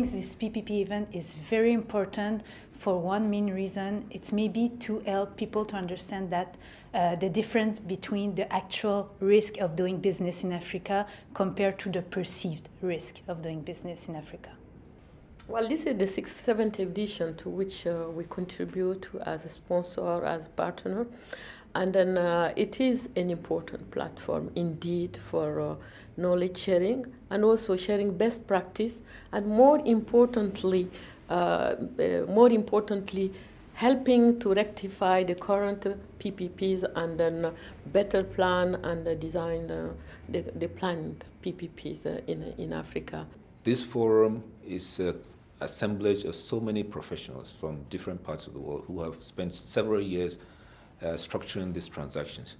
think this PPP event is very important for one main reason. It's maybe to help people to understand that the difference between the actual risk of doing business in Africa compared to the perceived risk of doing business in Africa. Well, this is the 6th, 7th edition to which we contribute as a sponsor, as a partner. And then it is an important platform indeed for knowledge sharing and also sharing best practice, and more importantly, helping to rectify the current PPPs and then better plan and design the planned PPPs in Africa. This forum is an assemblage of so many professionals from different parts of the world who have spent several years structuring these transactions.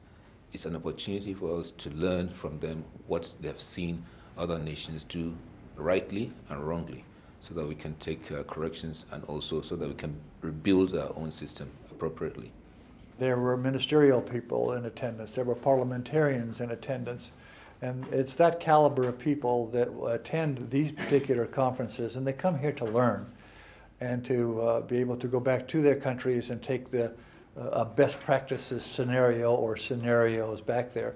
It's an opportunity for us to learn from them what they've seen other nations do rightly and wrongly, so that we can take corrections and also so that we can rebuild our own system appropriately. There were ministerial people in attendance, there were parliamentarians in attendance, and it's that caliber of people that attend these particular conferences, and they come here to learn and to be able to go back to their countries and take the best practices scenario or scenarios back there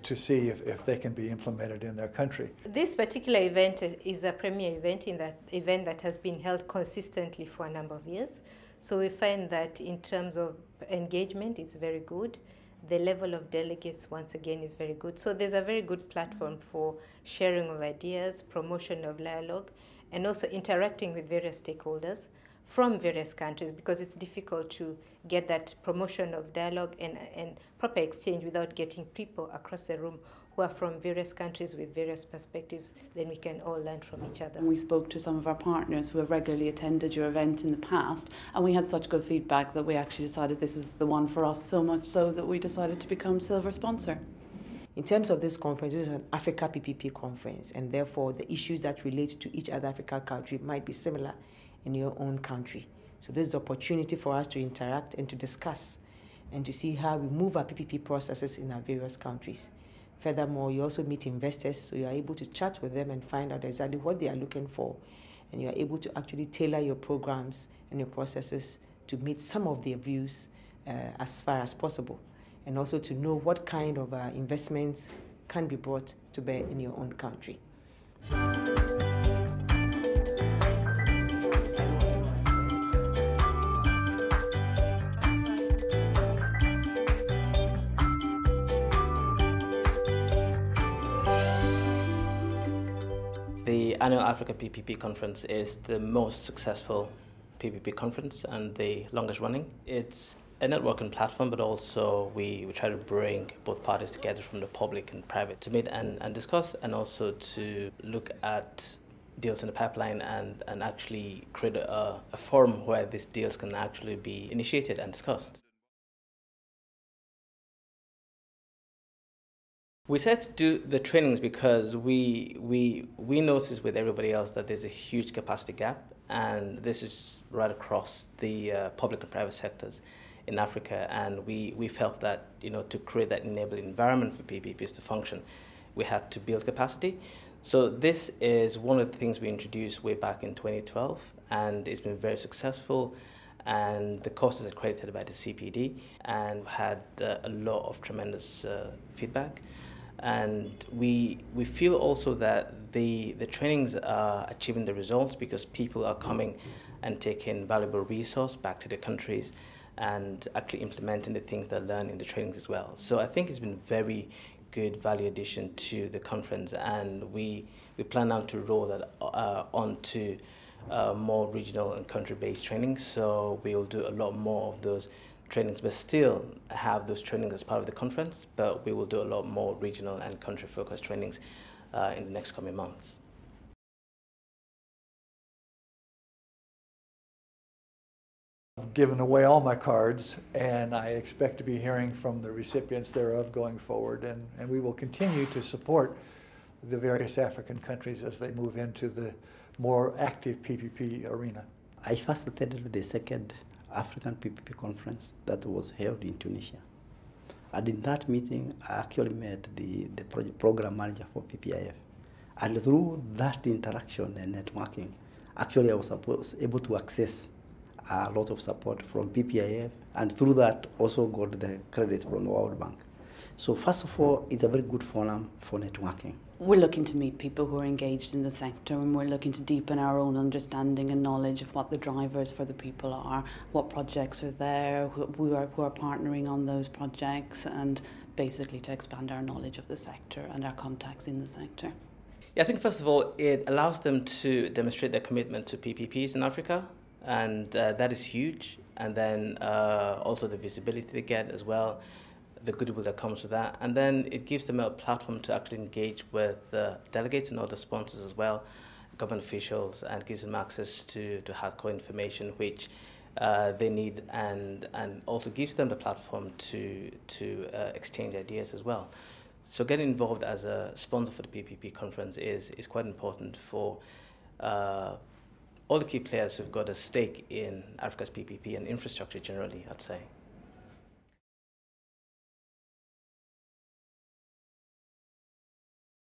to see if they can be implemented in their country. This particular event is a premier event that has been held consistently for a number of years. So we find that in terms of engagement, it's very good. The level of delegates, once again, is very good. So there's a very good platform for sharing of ideas, promotion of dialogue, and also interacting with various stakeholders from various countries, because it's difficult to get that promotion of dialogue and proper exchange without getting people across the room who are from various countries with various perspectives. Then we can all learn from each other. We spoke to some of our partners who have regularly attended your event in the past, and we had such good feedback that we actually decided this is the one for us, so much so that we decided to become silver sponsor. In terms of this conference, this is an Africa PPP conference, and therefore the issues that relate to each other African country might be similar in your own country. So this is the opportunity for us to interact and to discuss and to see how we move our PPP processes in our various countries. Furthermore, you also meet investors, so you are able to chat with them and find out exactly what they are looking for, and you are able to actually tailor your programs and your processes to meet some of their views as far as possible, and also to know what kind of investments can be brought to bear in your own country. The annual Africa PPP conference is the most successful PPP conference and the longest running. It's a networking platform, but also we try to bring both parties together from the public and private to meet and discuss, and also to look at deals in the pipeline and actually create a forum where these deals can actually be initiated and discussed. We decided to do the trainings because we noticed with everybody else that there's a huge capacity gap, and this is right across the public and private sectors in Africa, and we felt that, you know, to create that enabling environment for PPPs to function, we had to build capacity. So this is one of the things we introduced way back in 2012, and it's been very successful, and the course is accredited by the CPD and had a lot of tremendous feedback. And we feel also that the trainings are achieving the results because people are coming and taking valuable resource back to their countries and actually implementing the things they learn in the trainings as well. So I think it's been very good value addition to the conference, and we plan now to roll that onto more regional and country-based trainings. So we'll do a lot more of those trainings, but still have those trainings as part of the conference, but we will do a lot more regional and country-focused trainings in the next coming months. I've given away all my cards, and I expect to be hearing from the recipients thereof going forward, and we will continue to support the various African countries as they move into the more active PPP arena. I first attended the second African PPP conference that was held in Tunisia. And in that meeting, I actually met the program manager for PPIF. And through that interaction and networking, Actually, I was able to access a lot of support from PPIF, and through that also got the credit from the World Bank. So first of all, it's a very good forum for networking. We're looking to meet people who are engaged in the sector, and we're looking to deepen our own understanding and knowledge of what the drivers for the people are, what projects are there, who are partnering on those projects, and basically to expand our knowledge of the sector and our contacts in the sector. Yeah, I think first of all, it allows them to demonstrate their commitment to PPPs in Africa, and that is huge. And then also the visibility they get as well, the goodwill that comes with that. And then it gives them a platform to actually engage with delegates and other sponsors as well, government officials, and gives them access to hardcore information which they need, and also gives them the platform to exchange ideas as well. So getting involved as a sponsor for the PPP conference is quite important for all the key players who've got a stake in Africa's PPP and infrastructure generally, I'd say.